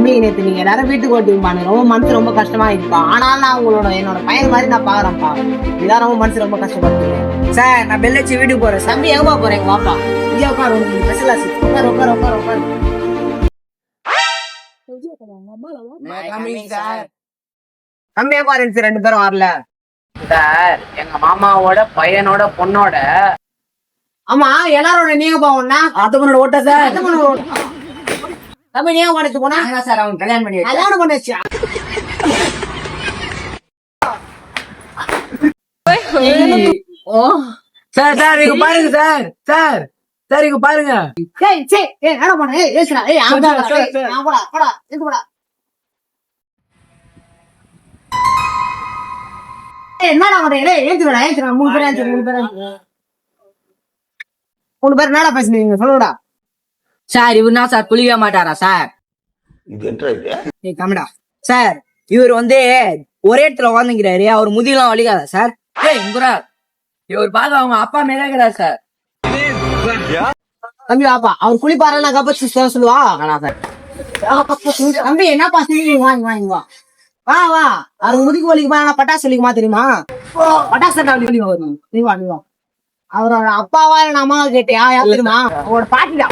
தம்பி நேற்று நீங்க எல்லாரும் வீட்டுக்கு ஓட்டிப்பானு ரொம்ப மனசு ரொம்ப கஷ்டமா இருக்குப்பா. ஆனாலும் நான் என்னோட பையன் மாதிரி நான் பாக்குறேன்ப்பா. இதான் ரொம்ப மனசு ரொம்ப கஷ்டப்படுது சார். நான் பெல் வச்சு வீட்டுக்கு போறேன். தம்பி எங்கப்பா போறேன் வாப்பா. இங்கே உட்காரு, உங்களுக்கு ஸ்பெஷலா உட்காரு உட்காரு உட்காரு உட்காரு. தம்பி எங்க ரெண்டு பேரும் வரல சார் எங்க மாமாவோட பையனோட பொண்ணோட. ஆமா எல்லாரோட நீங்க போவோம்னா அதுக்கு ஓட்ட சார். தம்பி நீங்க உடச்சு போனா சார் அவங்க கல்யாணம் பண்ணி கல்யாணம் பண்ணாச்சு. ஓ சார். சார் இங்க பாருங்க சார். சார் சார் இங்க பாருங்க. ஏய் சே ஏய் என்ன பண்ண ஏய் ஏசுடா ஏய் ஆமா போடா போடா இது போடா. ஏய் என்னடா பண்றீங்க? ஏய் ஏத்துடா மூணு பேர் என்னடா பேசுறீங்க சொல்லுடா. சார் இவருனா சார் குளிக்க மாட்டாரா சார்? ஏய் கம்டா. சார் இவர் ஒரே இடத்துல வாழ்ந்துங்கிறாரு. அவர் முதியெல்லாம் வலிக்காதா சார்? ஏய் இங்குரா இவர் பார்க்க அவங்க அப்பா மேலே இருக்கிறார் சார். தம்பி வாப்பா அவர் குளிப்பாரு நான் கப்ப சொல்லுவா. தம்பி என்னப்பா சொல்லி வாங்கி வா வா வா. அவர் முதுகு வலிக்குமா பட்டாசு வலிக்குமா தெரியுமா? பட்டாசு வலி வரும். நீ வா அவரோட அப்பாவா இல்ல அம்மாவா கேட்டியா? தெரியுமா அவரோட பாட்டிடா.